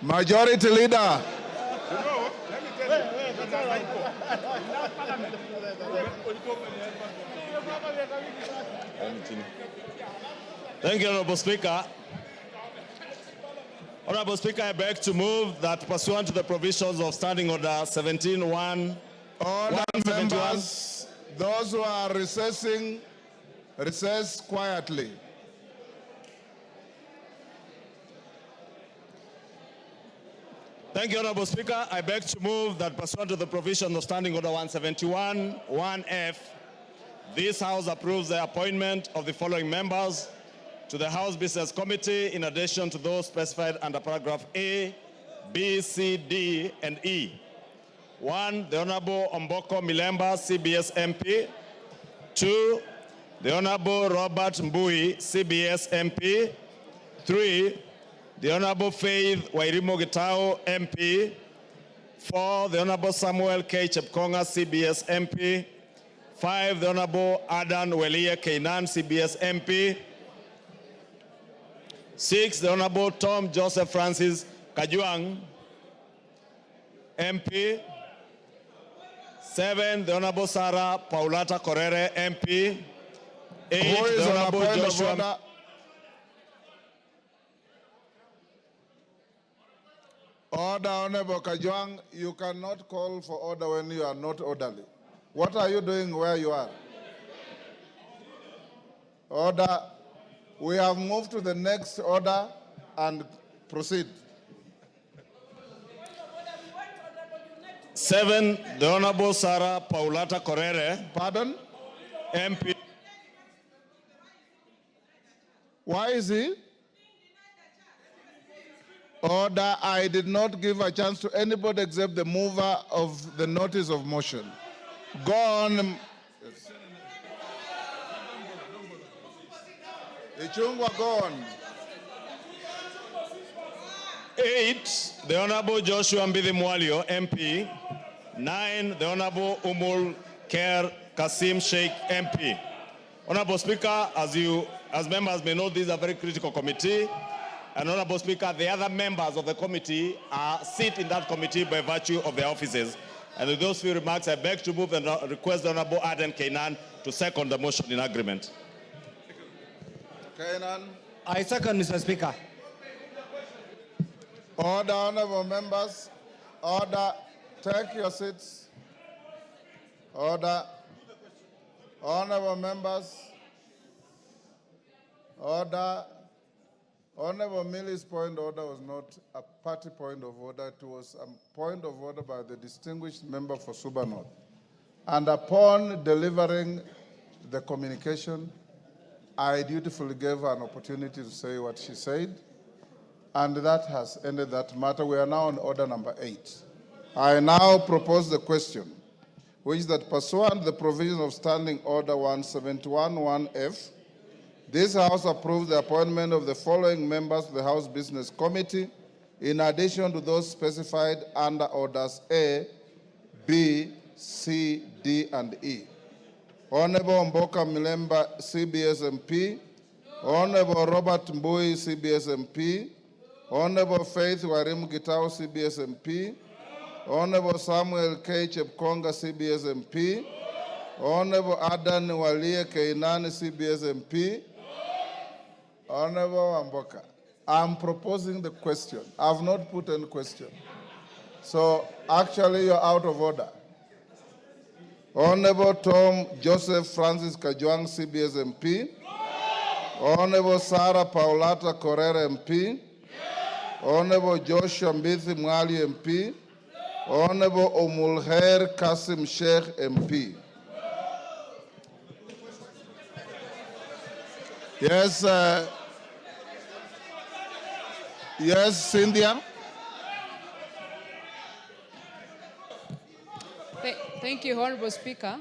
Majority Leader. Thank you, Honorable Speaker. Honorable Speaker, I beg to move that pursuant to the provisions of Standing Order 17-1, Order, members, those who are recessing, recess quietly. Thank you, Honorable Speaker. I beg to move that pursuant to the provisions of Standing Order 171, 1F, this House approves the appointment of the following members to the House Business Committee in addition to those specified under paragraph A, B, C, D, and E. 1, the Honorable Omboko Milemba, CBS MP. 2, the Honorable Robert Mbui, CBS MP. 3, the Honorable Faith Wairimo Gitao, MP. 4, the Honorable Samuel K. Chepkonga, CBS MP. 5, the Honorable Adan Welia Keinan, CBS MP. 6, the Honorable Tom Joseph Francis Kajuang, MP. 7, the Honorable Sarah Paulata Korere, MP. 8, the Honorable Joshua. Order, Honorable Kajuang, you cannot call for order when you are not orderly. What are you doing where you are? Order. We have moved to the next order and proceed. 7, the Honorable Sarah Paulata Korere. Pardon? MP. Why is he? Order. I did not give a chance to anybody except the mover of the notice of motion. Go on. Yes. Ichungwa, go on. 8, the Honorable Joshua Mbidi Mwalio, MP. 9, the Honorable Umul Ker Kasim Sheikh, MP. Honorable Speaker, as members may know, this is a very critical committee. And Honorable Speaker, the other members of the committee sit in that committee by virtue of their offices. And with those few remarks, I beg to move and request the Honorable Aden Keinan to second the motion in agreement. Keinan. I second, Mr. Speaker. Order, honorable members. Order. Take your seats. Order. Honorable members. Order. Honorable Millie's point of order was not a party point of order. It was a point of order by the distinguished member for Suba North. And upon delivering the communication, I dutifully gave her an opportunity to say what she said. And that has ended that matter. We are now on order number 8. I now propose the question, which is that pursuant to the provision of Standing Order 171-1F, this House approves the appointment of the following members to the House Business Committee, in addition to those specified under Orders A, B, C, D, and E. Honorable Mboka Milemba, CBS MP. Honorable Robert Mbui, CBS MP. Honorable Faith Wairimo Gitao, CBS MP. Honorable Samuel K. Chepkonga, CBS MP. Honorable Adan Welia Keinan, CBS MP. Honorable Mboka, I'm proposing the question. I've not put any question. So actually you're out of order. Honorable Tom Joseph Francis Kajuang, CBS MP. Honorable Sarah Paulata Korere MP. Honorable Joshua Mbithi Mwali MP. Honorable Omulher Kasim Sheikh MP. Yes, yes, Cynthia. Thank you, Honorable Speaker.